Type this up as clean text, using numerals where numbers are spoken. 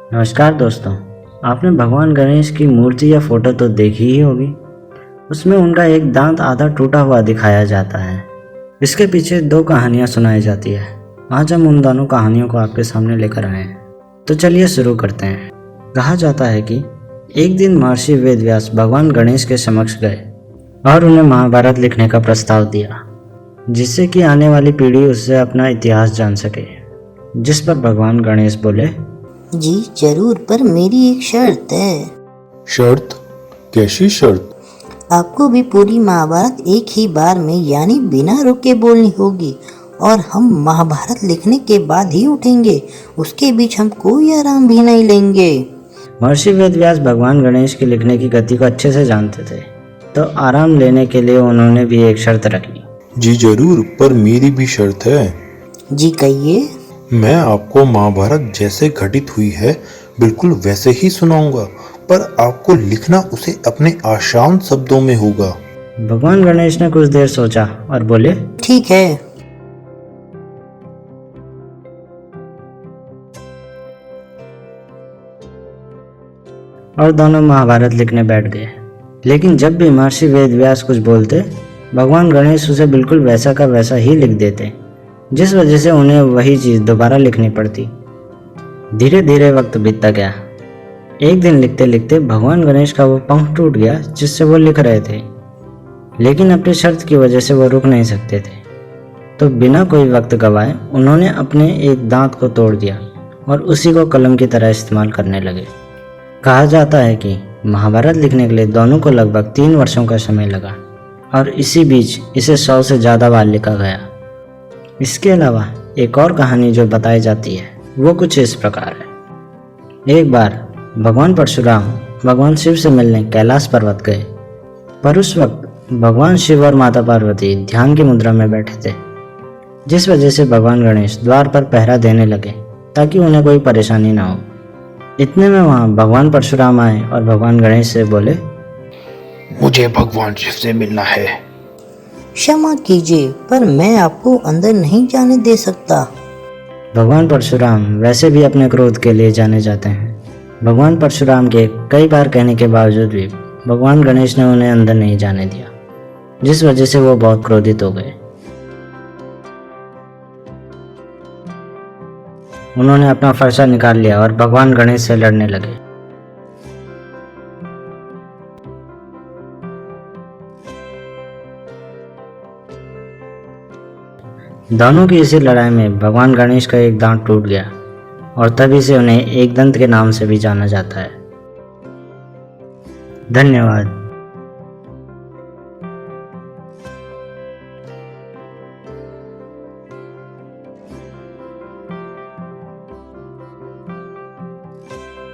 नमस्कार दोस्तों, आपने भगवान गणेश की मूर्ति या फोटो तो देखी ही होगी। उसमें उनका एक दांत आधा टूटा हुआ दिखाया जाता है। इसके पीछे दो कहानियां सुनाई जाती है। आज हम उन दोनों कहानियों को आपके सामने लेकर आए हैं। तो चलिए शुरू करते हैं। कहा जाता है कि एक दिन महर्षि वेदव्यास भगवान गणेश के समक्ष गए और उन्हें महाभारत लिखने का प्रस्ताव दिया, जिससे कि आने वाली पीढ़ी उससे अपना इतिहास जान सके। जिस पर भगवान गणेश बोले, जी जरूर, पर मेरी एक शर्त है। शर्त? कैसी शर्त? आपको भी पूरी महाभारत एक ही बार में यानी बिना रुके बोलनी होगी, और हम महाभारत लिखने के बाद ही उठेंगे। उसके बीच हम कोई आराम भी नहीं लेंगे। महर्षि वेदव्यास भगवान गणेश की लिखने की गति को अच्छे से जानते थे, तो आराम लेने के लिए उन्होंने भी एक शर्त रखी। जी जरूर, पर मेरी भी शर्त है। जी कहिए। मैं आपको महाभारत जैसे घटित हुई है बिल्कुल वैसे ही सुनाऊंगा, पर आपको लिखना उसे अपने आसान शब्दों में होगा। भगवान गणेश ने कुछ देर सोचा और बोले, ठीक है। और दोनों महाभारत लिखने बैठ गए। लेकिन जब भी महर्षि वेदव्यास कुछ बोलते, भगवान गणेश उसे बिल्कुल वैसा का वैसा ही लिख देते, जिस वजह से उन्हें वही चीज़ दोबारा लिखनी पड़ती। धीरे धीरे वक्त बीतता गया। एक दिन लिखते लिखते भगवान गणेश का वो पंख टूट गया जिससे वो लिख रहे थे, लेकिन अपनी शर्त की वजह से वो रुक नहीं सकते थे। तो बिना कोई वक्त गवाए उन्होंने अपने एक दांत को तोड़ दिया और उसी को कलम की तरह इस्तेमाल करने लगे। कहा जाता है कि महाभारत लिखने के लिए दोनों को लगभग 3 वर्षों का समय लगा, और इसी बीच इसे 100 से ज़्यादा बार लिखा गया। इसके अलावा एक और कहानी जो बताई जाती है वो कुछ इस प्रकार है। एक बार भगवान परशुराम भगवान शिव से मिलने कैलाश पर्वत गए, पर उस वक्त भगवान शिव और माता पार्वती ध्यान की मुद्रा में बैठे थे, जिस वजह से भगवान गणेश द्वार पर पहरा देने लगे ताकि उन्हें कोई परेशानी ना हो। इतने में वहाँ भगवान परशुराम आए और भगवान गणेश से बोले, मुझे भगवान शिव से मिलना है। क्षमा कीजिए, पर मैं आपको अंदर नहीं जाने दे सकता। भगवान परशुराम वैसे भी अपने क्रोध के लिए जाने जाते हैं। भगवान परशुराम के कई बार कहने के बावजूद भी भगवान गणेश ने उन्हें अंदर नहीं जाने दिया, जिस वजह से वो बहुत क्रोधित हो गए। उन्होंने अपना फरसा निकाल लिया और भगवान गणेश से लड़ने लगे। दोनों की इसी लड़ाई में भगवान गणेश का एक दांत टूट गया, और तभी से उन्हें एक दंत के नाम से भी जाना जाता है। धन्यवाद।